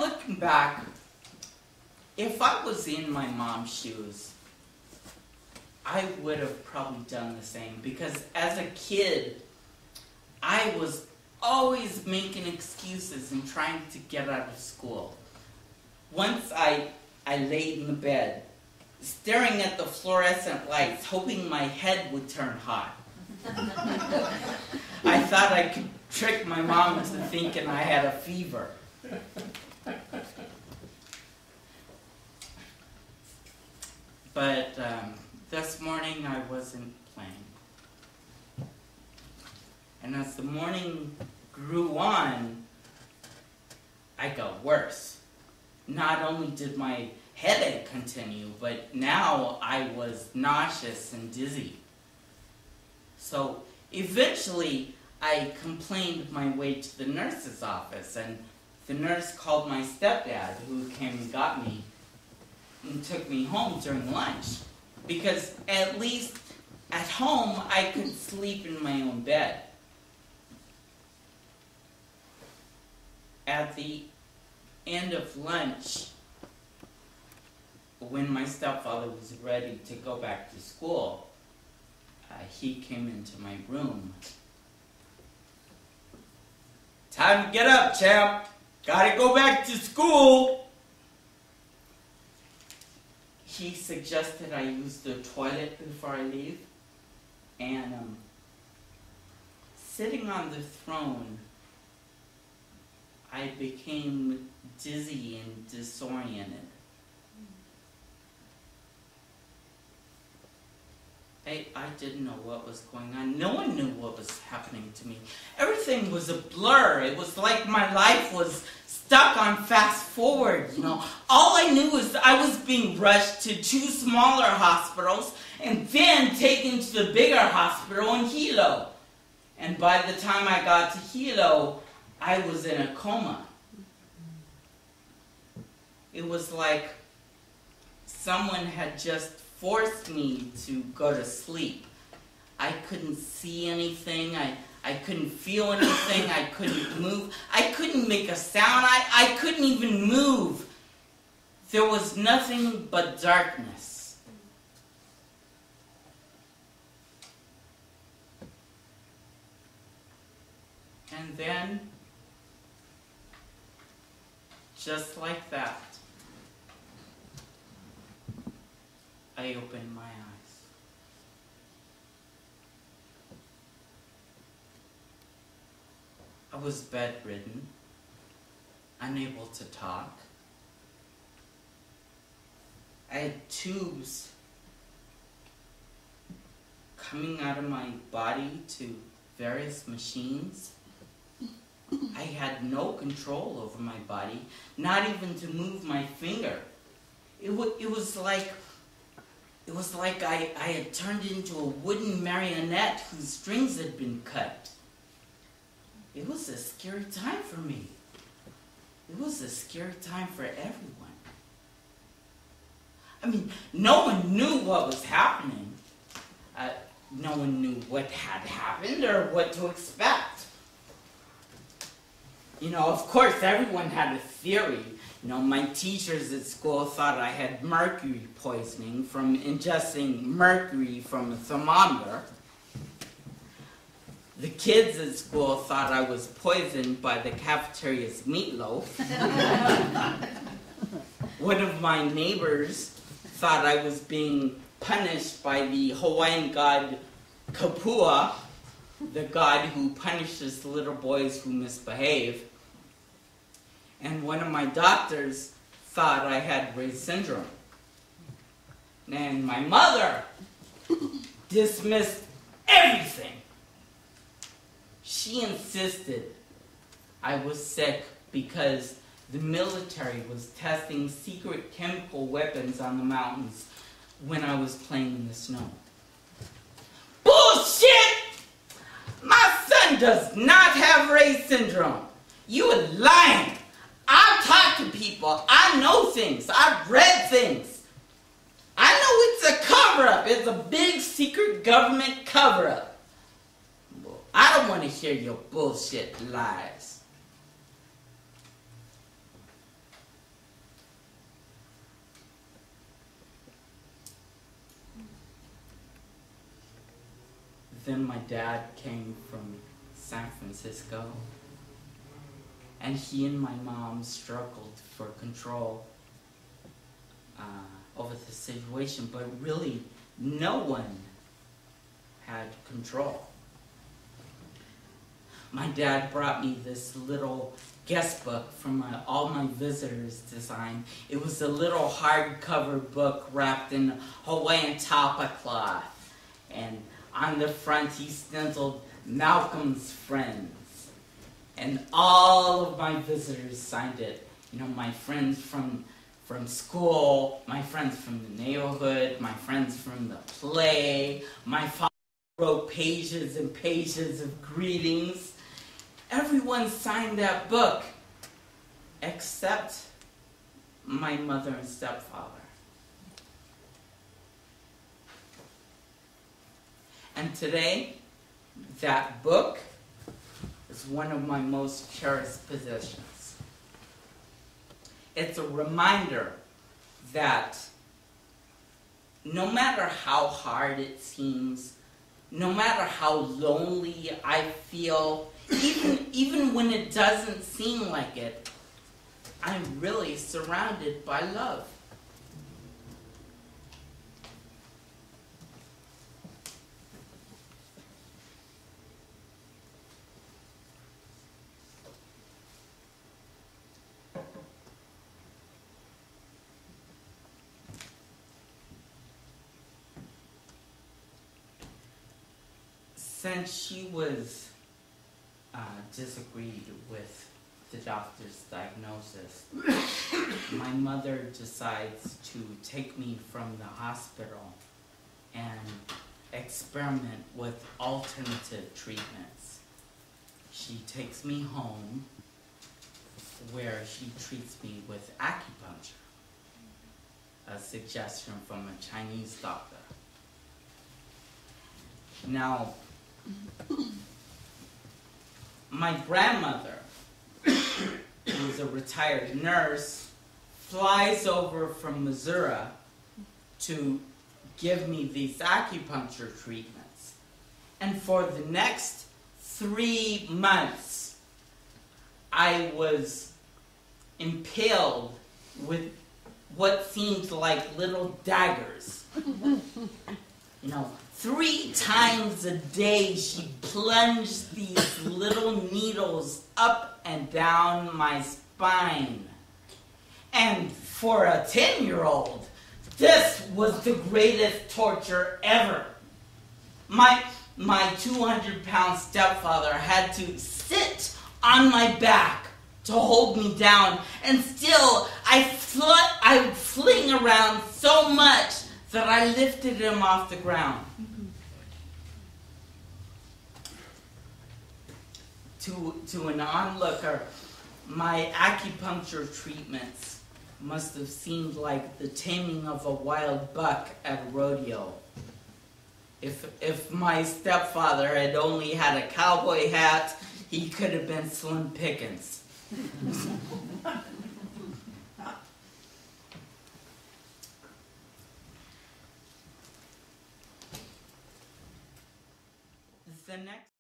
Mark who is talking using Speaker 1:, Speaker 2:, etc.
Speaker 1: looking back, if I was in my mom's shoes, I would have probably done the same, because as a kid, I was always making excuses and trying to get out of school. Once I laid in the bed, staring at the fluorescent lights, hoping my head would turn hot. I thought I could trick my mom into thinking I had a fever. But this morning I wasn't playing. And as the morning grew on, I got worse. Not only did my headache continue, but now I was nauseous and dizzy. So eventually I complained my way to the nurse's office, and the nurse called my stepdad, who came and got me and took me home during lunch, because at least at home I could sleep in my own bed. At the end of lunch, when my stepfather was ready to go back to school, he came into my room. "Time to get up, champ. Gotta go back to school." He suggested I use the toilet before I leave. And sitting on the throne, I became dizzy and disoriented. I didn't know what was going on. No one knew what was happening to me. Everything was a blur. It was like my life was stuck on fast forward, you know. All I knew was I was being rushed to 2 smaller hospitals and then taken to the bigger hospital in Hilo. And by the time I got to Hilo, I was in a coma. It was like someone had just forced me to go to sleep. I couldn't see anything. I couldn't feel anything. I couldn't move. I couldn't make a sound. I couldn't even move. There was nothing but darkness. And then, just like that, I opened my eyes. I was bedridden, unable to talk. I had tubes coming out of my body to various machines. I had no control over my body, not even to move my finger. It was like I had turned into a wooden marionette whose strings had been cut. It was a scary time for me. It was a scary time for everyone. I mean, no one knew what was happening. No one knew what had happened or what to expect. You know, of course, everyone had a theory. You know, my teachers at school thought I had mercury poisoning from ingesting mercury from a thermometer. The kids at school thought I was poisoned by the cafeteria's meatloaf. One of my neighbors thought I was being punished by the Hawaiian god Kapua, the god who punishes little boys who misbehave. And one of my doctors thought I had Reye syndrome. And my mother dismissed everything. She insisted I was sick because the military was testing secret chemical weapons on the mountains when I was playing in the snow. Bullshit! My son does not have Reye syndrome. You are lying. I've talked to people. I know things. I've read things. I know it's a cover-up. It's a big secret government cover-up. Well, I don't want to hear your bullshit lies. Then my dad came from San Francisco, and he and my mom struggled for control over the situation, but really no one had control. My dad brought me this little guest book from all my visitors' design. It was a little hardcover book wrapped in Hawaiian tapa cloth, and on the front he stenciled Malcolm's Friends, and all of my visitors signed it. You know, my friends from school, my friends from the neighborhood, my friends from the play. My father wrote pages and pages of greetings. Everyone signed that book except my mother and stepfather. And today, that book is one of my most cherished possessions. It's a reminder that no matter how hard it seems, no matter how lonely I feel, even when it doesn't seem like it, I'm really surrounded by love. Since she was disagreed with the doctor's diagnosis, my mother decides to take me from the hospital and experiment with alternative treatments. She takes me home where she treats me with acupuncture, a suggestion from a Chinese doctor. Now, my grandmother, who was a retired nurse, flies over from Missouri to give me these acupuncture treatments. And for the next 3 months, I was impaled with what seemed like little daggers. You know, 3 times a day she plunged these little needles up and down my spine. And for a 10-year-old, this was the greatest torture ever. My 200-pound stepfather had to sit on my back to hold me down, and still I would fling around so much that I lifted him off the ground. To an onlooker, my acupuncture treatments must have seemed like the taming of a wild buck at a rodeo. If my stepfather had only had a cowboy hat, he could have been Slim Pickens. The next